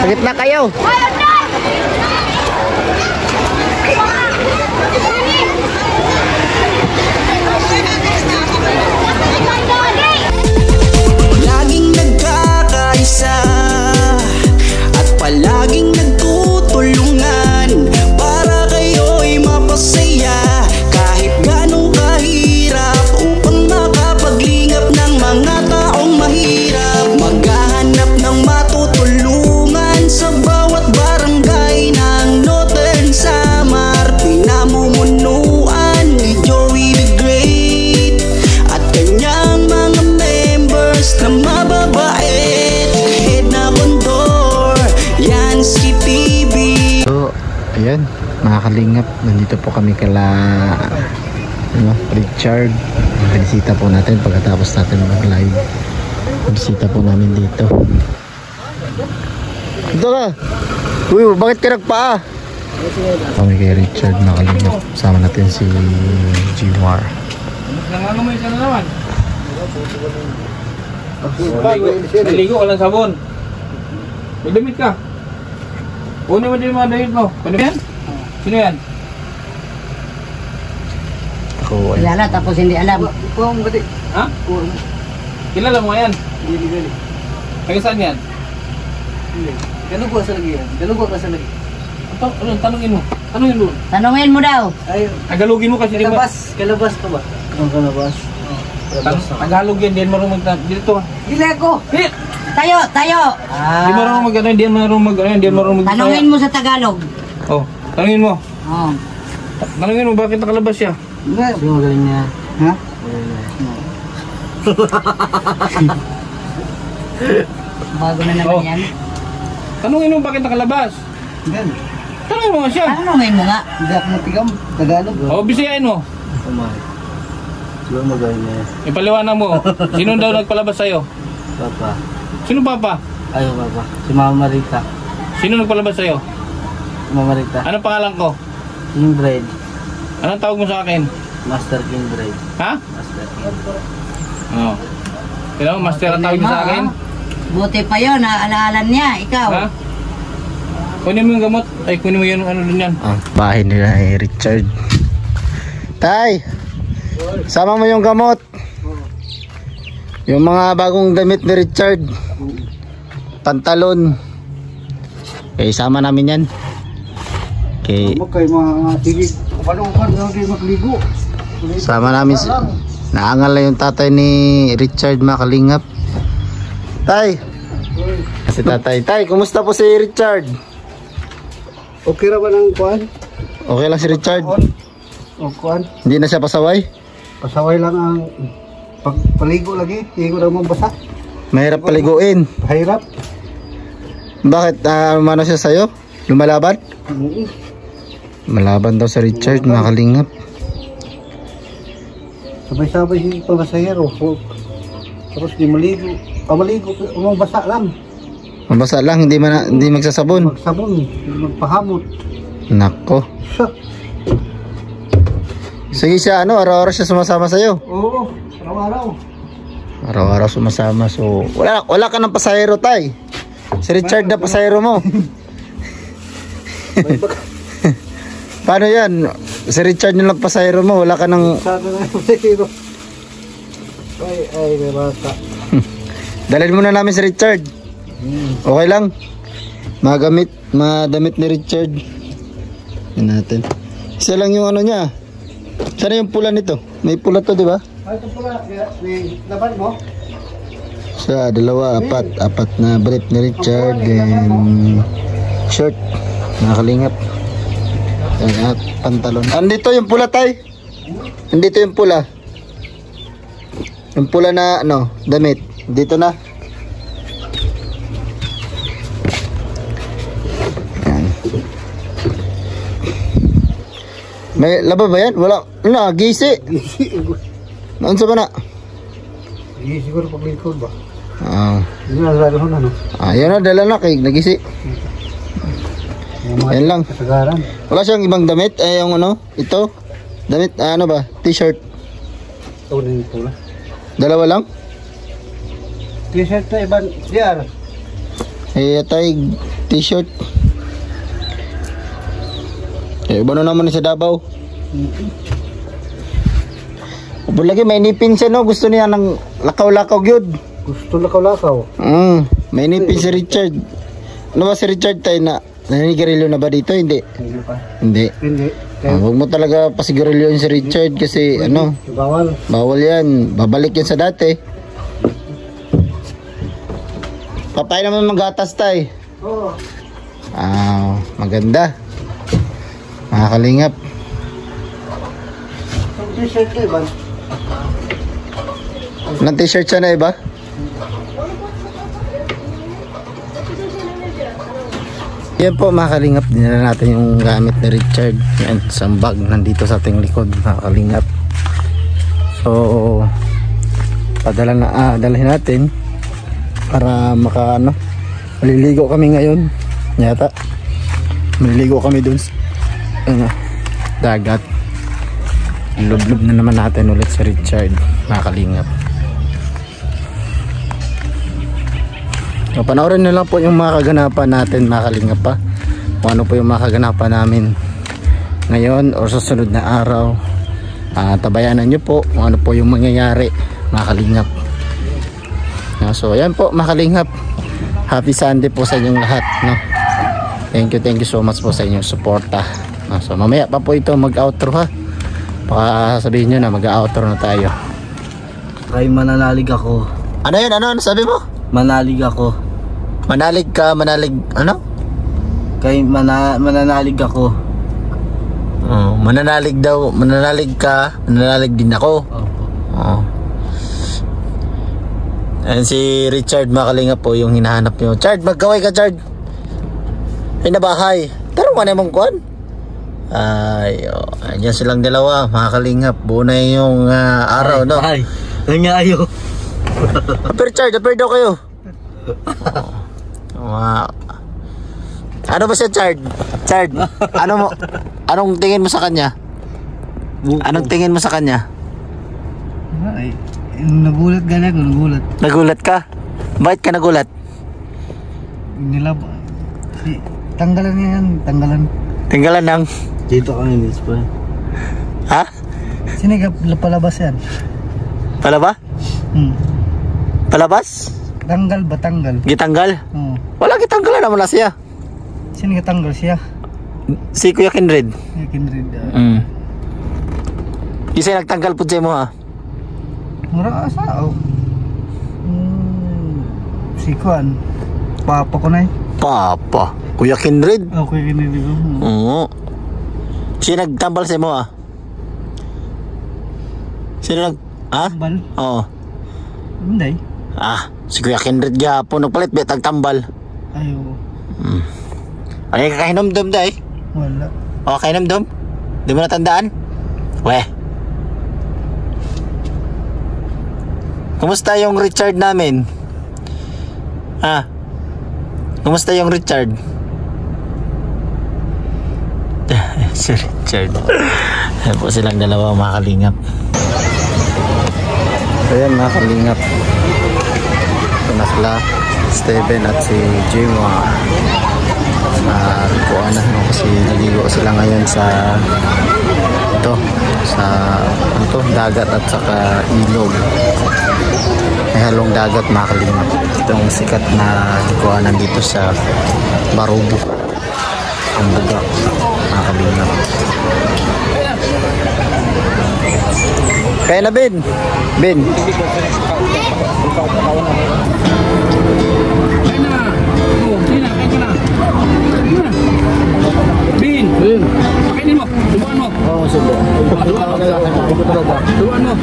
Sa gitna kayo. Laging nagkakaisa at palaging nagtutulungan para kayo'y mapasaya kahit ganong kahirap upang makapaglingap ng mga taong mahirap. Maghahanap ng matutulungan sa bawat barangay ng Northern Samar. Pinamumunuan ni Joey the Great at kanyang mga members na mababait. Head na kondor, yan si PB. So, ayan, mga kalingap, nandito po kami kala Richard. Bisita po natin pagkatapos natin mag-live. Bisita po namin dito. Dito ka. Uy, bakit ka nagpaa? Kami kay Richard, mga kalingap. Sama natin si G-War. Nangangamoy ka na naman. Naligo ka lang sabon. May damit ka. Kunin mo din mga damit mo. Ano yan? Sino yan? Ako, Kilala tapos hindi alam. Ha? Kilala mo yan? Taga saan yan? Ganun ko sa lagi yan. Ganun ko sa lagi. Ano, tanungin mo. Tanungin mo. Tanungin mo daw. Ay, Tagalogin mo kasi di ba? kalabas ka ba? Ang kalabas. Tagalog yan, di marunong dito. Dili ako! Tayo, tayo. Di marunong mag-ano, di marunong mag-ano, di marunong mag-ano. Tanungin mo sa Tagalog. Oh, tanungin mo. Oh. Tanungin mo, bakit nakalabas siya? Hindi, magaling niya. Ha? Bago na naman Oh. yan. Tanungin mo, bakit nakalabas? Hindi. Tanungin mo nga siya. Tanungin mo nga. Hindi ako natigam. Tagalog. Oh, bisiyain mo. Umay. Siguro magaling niya. Ipaliwanag mo. Sino daw nagpalabas sa'yo? Papa. Sino papa? Ayaw papa. Si Mama Marita. Sino nagpalabas sa'yo? Si Mama Marita. Anong pangalan ko? King Bride. Anong tawag mo sa akin? Master King Bride. Ha? Master King. Oo. Kailangan master ang tawag mo sa akin? Buti pa yun, naaalaalan niya. Ikaw. Ha? Kunin mo yung gamot. Ay, kunin mo yung ano din yan. bahay nila ni Richard. Tay, sama mo yung gamot. Yung mga bagong damit ni Richard. Pantalon. Okay, sama namin yan. Okay, Huwag kayo mga tigig. Palukan na kayo magligo. sama namin. Naangal na yung tatay ni Richard, mga kalingap. Tay, si tatay. Tay, kumusta po si Richard? Okay ra ba ng kuhan? Okay lang si Richard? O kuhan? Hindi na siya pasaway? Pasaway lang ang pagpaligo lagi. Hindi ko naman basa. Mahirap paliguin. Pahirap. Bakit? Ano siya sa'yo? Lumalaban? Malaban daw sa Richard, mga kalingap. Sabay-sabay si pagkasahero. Tapos di maligo. Maligo, umabasa lang. Mabasa lang, hindi magsasabon. Magsabon, magpahamot. Nako. Siya. Sige siya, araw-araw siya sumasama sa'yo. Oo, araw-araw. Araw-araw sumasama, so wala ka ng pasahero, tay. Si Richard na pasahero mo. Paano yan? Si Richard yung pasahero mo, wala ka ng... Sana na yung pasahero. Ay, may bata. Dalhin muna namin si Richard. Okay lang? Madamit ni Richard. Yan natin. Isa lang yung ano niya. Sana yung pula nito? May pula to, di ba? Ay, ito pala. May laban mo? Sa dalawa, apat na brief ni Richard, then shirt, nakalingap, at pantalon. Andito yung pula, tay. Andito yung pula. Yung pula na ano, damit. Dito na. Yan. May laba ba yan? Wala. Ano, gisi. Noon sa ba na? Hindi siguro pag-likod ba? Yun Yun na, dala na kay nagisi. Yan lang. Kasagaran. Wala siyang ibang damit. Yung ano, ito. Damit, ano ba? T-shirt. Ito na yung pula. Dalawa lang? T-shirt na iban. Diyan. Tay, t-shirt. Iba na naman sa Davao. Upod lagi may nipin siya, no? Gusto niya ng lakaw-lakaw gyud. Gusto lakaw-lakaw. May nipin si Richard. Ano ba si Richard tayo na naninigarilyo na ba dito? Hindi. Hindi pa. Hindi. Hindi. Huwag mo talaga pasigarilyoin si Richard kasi ano, Bawal. bawal yan. Babalik yan sa dati. Papay naman magatas tayo. Oo. Maganda. Mga kalingap. Ang t-shirt ko, Iban. Anong t-shirt siya na iba? Yan po mga kalingap, dinala natin yung gamit ni Richard. Yan, isang bag nandito sa ating likod mga kalingap. So dalhin natin para maliligo kami ngayon yata. Maliligo kami dun sa dagat. Lublob na naman natin ulit si Richard mga kalingap. So, panoorin na lang po yung mga kaganapan natin mga kalingap pa. Kung ano po yung mga kaganapan namin ngayon o susunod na araw. Tabayanan nyo po kung ano po yung mangyayari mga kalingap. So ayan po mga kalingap. Happy Sunday po sa inyong lahat, no? Thank you so much po sa inyong suporta. So mamaya pa po ito mag-outro ha. Baka sabihin nyo na mag-outro na tayo. Kay mananalig ako. Ano yun? Ano sabi mo? Manalig ako. Manalig ka, manalig ano? Kay mananalig ako. Mananalig daw, mananalig ka, mananalig din ako. And si Richard Makalinga po yung hinahanap nyo. Chard, magkaway ka Chard. Pinabahay. Tarong ka namang kuhan. Ayan silang dalawa, mga kalingap. Buo na yung araw, no? Ay, nangayo. Apir daw kayo. Wow. Ano ba siya, Chard? Chard, anong tingin mo sa kanya? Anong tingin mo sa kanya? Ay, nagulat ka na ako, nagulat. Nagulat ka? Bakit ka nagulat? Tanggalan niya yan, tanggalan. Tinggalan ng... Dito kami miss pa. Ha? Sinigap, palabas yan. Palaba? Palabas? Tanggal ba, tanggal? Gitanggal? Oo. Wala gitanggalan naman na siya. Sino tanggal siya? Si Kuya Kindred. Kindred. Isa nagtanggal po siya mo ha? Mura asa o. Si Kuan. Papa ko na eh. Papa? Kuya Kindred? Okay, Kindred ko. Oo. Siya nagtambal siya mo ha? Sino ha? Tambal? Oo. Hindi. Si Kuya Kindred gapon nagpalit ba tagtambal? Ayo. Ano yung kakahinomdom dahi? Wala. O kakahinomdom? Di mo natandaan? Weh. Kumusta yung Richard namin? Kumusta yung Richard? Si Richard. Ayan po silang dalawa mga kalingap. Ayan mga kalingap. Ito na sila, Steven at si Jima. Kuha na kasi naligo sila ngayon sa dagat at saka ilog. May halong dagat mga kalingap. Itong sikat na kuhanan dito sa Barubo, ang buga mga kalingap. Kaya na Ben. Bin, pakainin mo, subukan mo. Oo, subukan Subukan mo.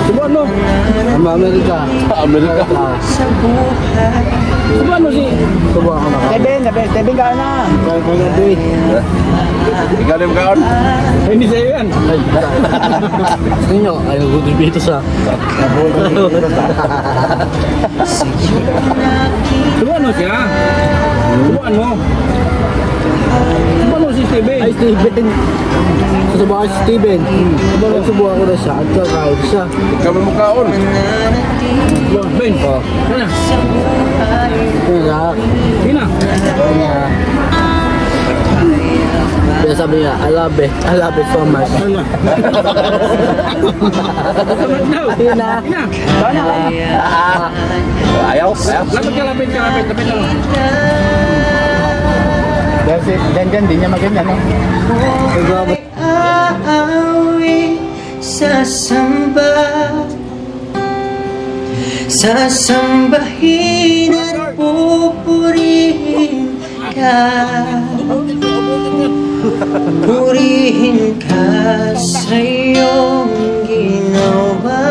Subukan mo. Amerika. Subukan mo si. Subukan ko na. Tebing ka na. Ikalim ka on. Hindi sa'yo yan. Ninyo, ayaw ko dito sa. Subukan mo siya. Subukan mo. Subukan mo si Steven. Ay, Steven. Susubukan si Steven. Susubukan ko na siya at kakain siya. Ikaw mo kaon. Ben. Oh. Sana. Kaya, Sina. kaya sabi niya, I love it so much. Sana. Ayun na. Sana. Ayaw. Lapit ka, lapit lang. Dan, di niya maganyan, no? Aawi sasambahin at pupurihin ka sa iyong ginawa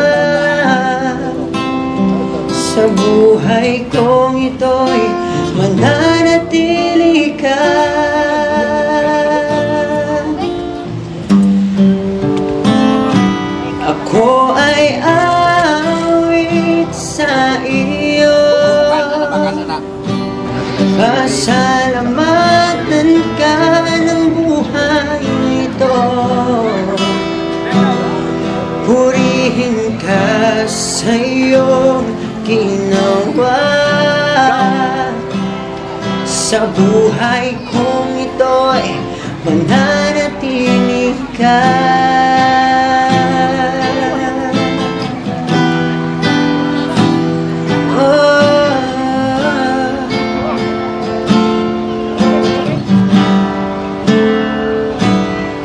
sa buhay kong ito'y mananatili ka. Ako ay awit sa iyo, pasalamatan ka ng buhay ito, purihin ka sa iyong ginawa sa buhay kong ito'y mananatili ka.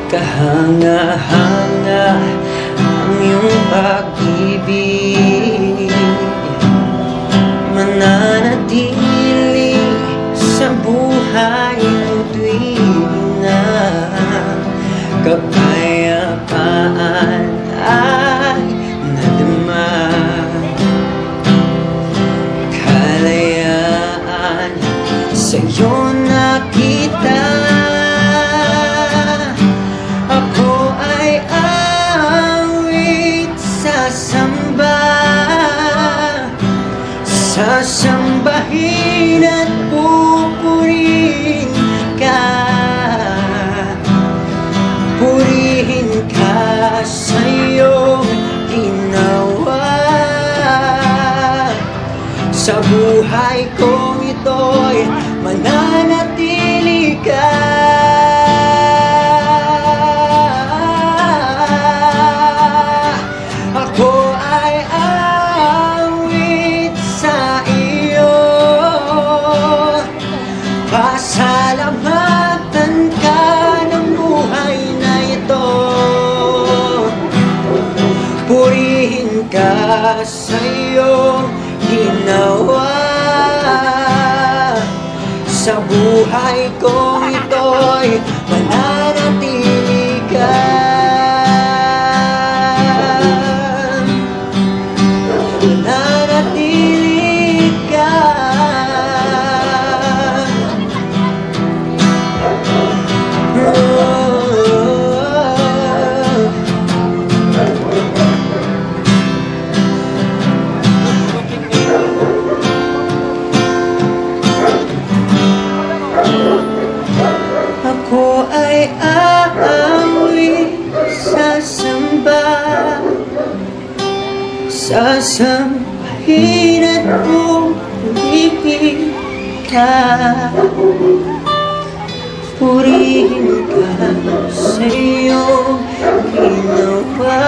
Kahanga-hanga ang iyong pag-ibig, mananatili sa buhay mo tuwing na kapayapaan ay nadama, kalayaan sa iyo nakita. Ako ay awit sasambahin at pupurihin ka, purihin ka sa iyong ginawa sa buhay kong ito'y mananatili ka. Ako ay awit sa iyo, pasalamatan ka ng buhay na ito, purihin ka sa iyong ginawa sa buhay kong ito'y mananatili ka. Mananatili ka. Ako ay aawi sasambahin at pupurihin ka, purihin ka sa iyong ginawa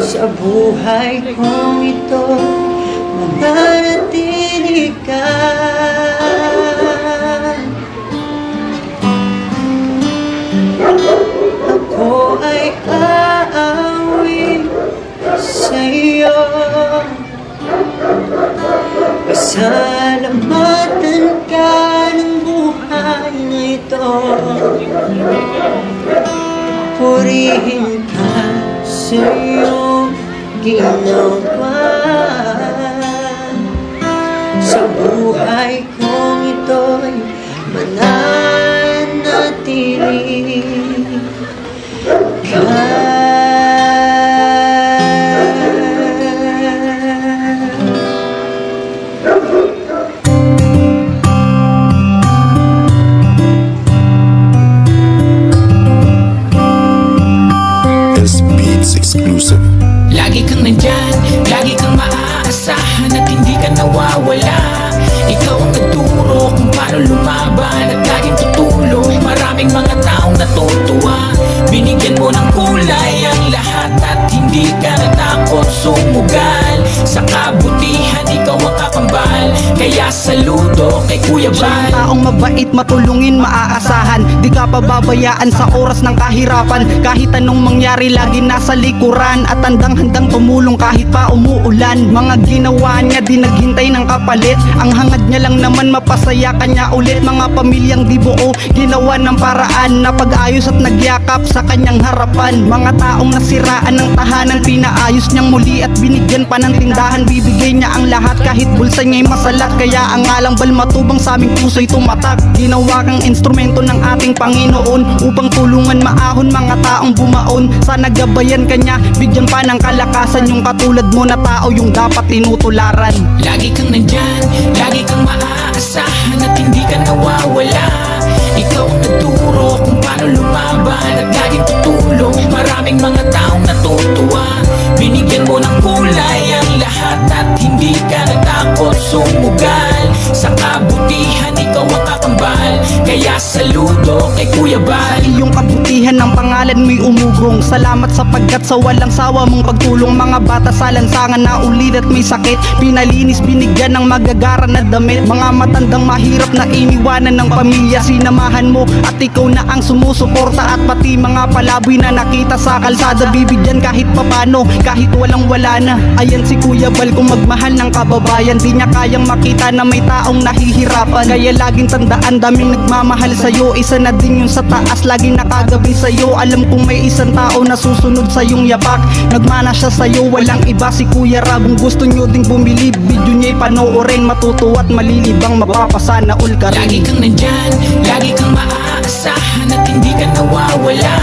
sa buhay kong ito, mananatili ka. Ako ay aawi sa iyo, pasalamatan ka ng buhay na ito, purihin ka sa iyong ginawa sa buhay kong ito'y mananatili ka. lumaban at laging tutulong. Maraming mga taong natutuwa, binigyan mo ng kulay ang lahat at hindi ka natakot sumugal. Sa kabutihan ikaw ang kakambal, kaya saludo kay Kuya Bal. Taong mabait, matulungin, maaasahan, di ka pababayaan sa oras ng kahirapan. Kahit anong mangyari, lagi nasa likuran at handang-handang tumulong kahit pa umuulan. Mga ginawa niya, di naghintay ng kapalit. Ang hangad niya lang naman mapasaya kanya ulit. Mga pamilyang di buo, ginawa ng paraan na pag-ayos at nagyakap sa kanyang harapan. Mga taong nasiraan ng tahanan, pinaayos niyang muli at binigyan pa ng tindahan. Bibigay niya ang lahat kahit bulsa niya'y masalat. Kaya ang alang bal matubang sa aming puso'y tumatak. Ginawa kang instrumento ng ating Panginoon upang tulungan maahon mga taong bumaon. Sana gabayan kanya, bigyan pa ng kalakasan yung katulad mo na tao yung dapat tinutularan. Lagi kang nandyan, lagi kang maaasahan at hindi ka nawawala. Ikaw ang nagturo kung paano lumaban at laging tutulong. Maraming mga taong natutuwa, binigyan mo ng kulay ang lahat at hindi ka natakot sumugal. Sa kabutihan ikaw ang kakambal, kaya saludo kay Kuya Bal. Iyong kabutihan ng pangalan mo'y umugong. Salamat sapagkat sa walang sawa mong pagtulong. Mga bata sa lansangan na ulit at may sakit, pinalinis, binigyan ng magagara na damit. Mga matandang mahirap na iniwanan ng pamilya, sinamahan mo at ikaw na ang sumusuporta. At pati mga palaboy na nakita sa kalsada, bibigyan kahit papano, kahit walang wala na. Ayan si Kuya Bal, kung magmahal ng kababayan, di niya kayang makita na may taong nahihirapan. Kaya laging tandaan, daming nagmamahal sa'yo. Isa na din yung sa taas, laging nakagabi sa'yo. Alam kong may isang tao na susunod sa iyong yapak. Nagmana siya sa'yo, walang iba si Kuya Rab. Kung gusto nyo ding bumili, video niya'y panoorin. Matutuwa at malilibang, mapapasana all ka rin. Lagi kang nandyan, lagi kang maaasahan at hindi ka nawawala.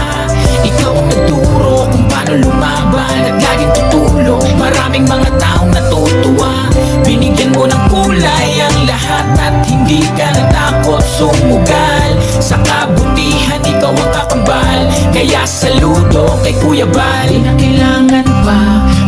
Ikaw ang nagturo kung paano lumaban at laging tutulong. Maraming mga taong natutuwa, binigyan mo ng kulay ang lahat at hindi ka natakot sumugal. Sa kabutihan ikaw ang kakambal, kaya saludo kay Kuya Bal. Di na kailangan pa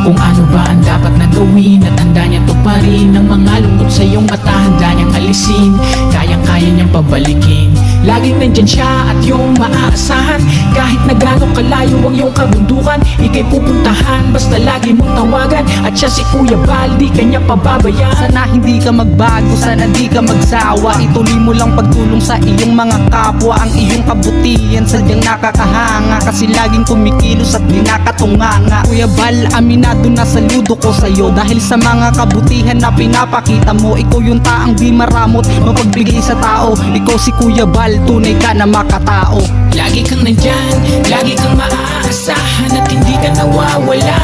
kung ano ba ang dapat na gawin at handa niya tuparin. Ang mga lungkot sa iyong mata handa niyang alisin, kayang-kaya niyang pabalikin. Laging nandyan siya at yung maaasahan, kahit na gaano kalayo ang iyong kabundukan, ika'y pupuntahan basta lagi mong tawagan. At siya si Kuya Bal, di kanya pababayaan. Sana hindi ka magbago, sana di ka magsawa. Ituloy mo lang pagtulong sa iyong mga kapwa. Ang iyong kabutihan sadyang nakakahanga, kasi laging kumikilos at di nakatunganga. Kuya Bal, aminado na saludo ko sa'yo, dahil sa mga kabutihan na pinapakita mo. Ikaw yung taang di maramot, mapagbigay sa tao. Ikaw si Kuya Bal, tunay ka na makatao. Lagi kang nandyan, lagi kang maaasahan at hindi ka nawawala.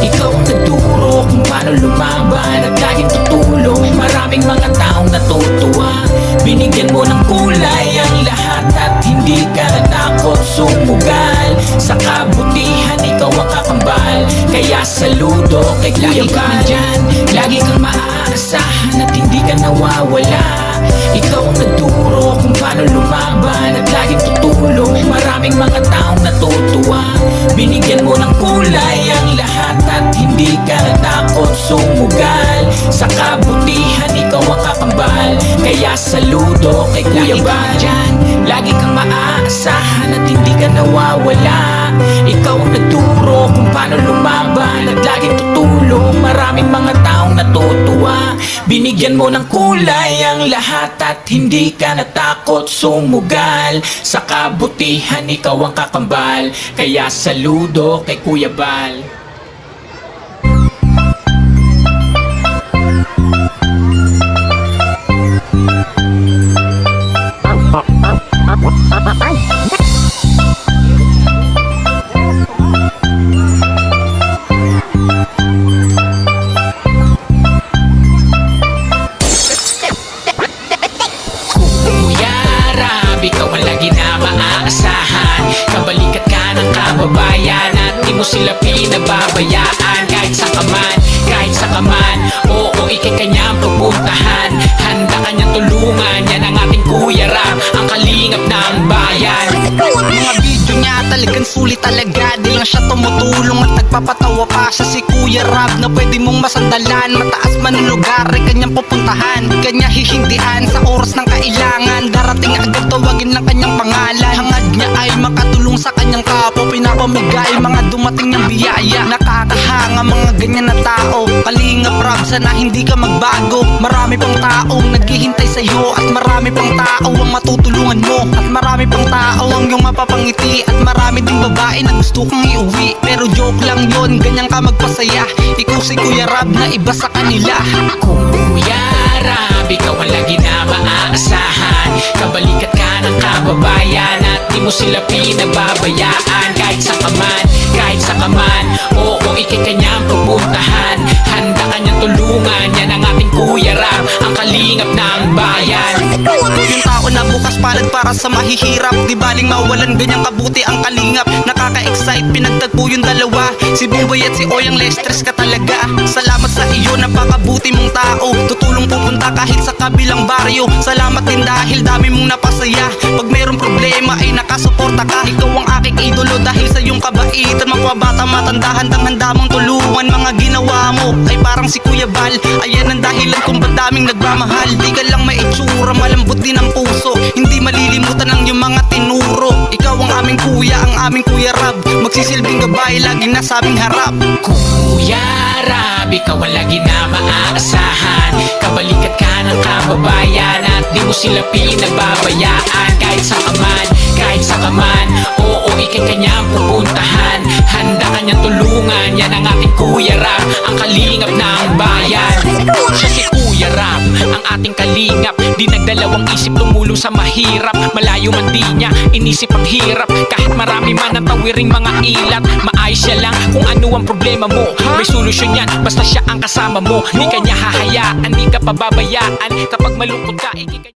Ikaw ang nagturo kung paano lumaban at laging tutulong. Maraming mga taong natutuwa, binigyan mo ng kulay ang lahat at hindi ka natakot sumugal. Sa kabutihan ikaw ang kakambal, kaya saludo kay Kuya Bal. Lagi kang nandyan, lagi kang maaasahan at hindi ka nawawala. Ikaw ang nagturo kung paano lumaban at laging tutulong. Maraming mga taong natutuwa, binigyan mo ng kulay ang lahat at hindi ka natakot sumugal. Sa kabutihan ikaw ang kakambal, kaya saludo kay Kuya Bal. Lagi kang maaasahan at hindi ka nawawala. Ikaw ang nagturo kung paano lumaban at laging tutulong. Maraming mga taong natutuwa, binigyan mo ng kulay ang lahat at hindi ka natakot sumugal. Sa kabutihan ikaw ang kakambal, kaya saludo kay Kuya Bal. Ikaw ang lagi na maaasahan, kabalikat ka ng kababayan at di mo sila pinababayaan. Kahit sa kaman, oo, ikay kanyang pupuntahan. Handa kanyang tulungan, yan ang ating Kuya Rab, ang kalingap ng bayan. Mga video niya talagang sulit talaga, di lang siya tumutulong at nagpapatawa pa. Siya si Kuya Rab na pwede mong masandalan. Mataas man ang lugar ay kanyang pupuntahan, kanya hihindian sa oras ng kailangan. dumating agad tawagin ng kanyang pangalan. Hangad niya ay makatulong sa kanyang kapwa, pinapamigay mga dumating niyang biyaya. Nakakahanga mga ganyan na tao. Kalingap Rab, sana hindi ka magbago. Marami pang taong naghihintay sa'yo, at marami pang tao ang matutulungan mo, at marami pang tao ang iyong mapapangiti, at marami ding babae na gusto kang iuwi. Pero joke lang yon, ganyan ka magpasaya. Ikaw si Kuya Rab na iba sa kanila. Kuya Rab, ikaw ang lagi na maaasahan. Kabalikat ka ng kababayan, at di mo sila pinababayaan. Kahit sa kaman, oo, ikay kanyang pupuntahan. Handa kanyang tulungan, yan ang ating Kuya Rab, ang kalingap ng bayan. Yung tao na bukas palad para sa mahihirap, di baling mawalan ganyang kabuti ang kalingap. Nakaka-excite, pinagtagpo yung dalawa, si Bumbay at si Oyang Lestres ka talaga. Salamat sa iyo, napakabuti mong tao. Tutulong pupunta kahit sa kabilang baryo. Salamat din dahil dami mong napasaya. Pag mayroong problema ay nakasuporta ka. Ikaw ang aking idolo dahil sa iyong kabaitan. Mapabata matanda, handang-handa mong tulungan. Mga ginawa mo ay parang si Kuya Bal. Ayan ang dahilan kung ba't daming nagmamahal. Di ka lang may itsura, malambot din ang puso. Hindi malilimutan ang iyong mga tinuro. Ikaw ang aming kuya, ang aming Kuya Rab. Magsisilbing gabay, laging nasa aming harap. Kuya Rab, ikaw ang lagi na maaasahan. Kabalikat ka ng kababayan, at di mo sila pinababayaan. Kahit sa kaman, oo, ikay kanyang pupuntahan. Handa kanyang tulungan, yan ang ating Kuya Rab, ang kalingap ng bayan. Siya si Kuya Rab, ang ating kalingap. Di nagdalawang isip tumulong sa mahirap. Malayo man di niya inisip ang hirap. Kahit marami man ang tawiring mga ilat, maayos siya lang kung ano ang problema mo. May solusyon yan, basta siya ang kasama mo. Di kanya hahayaan, di ka pababayaan. Kapag malungkot ka,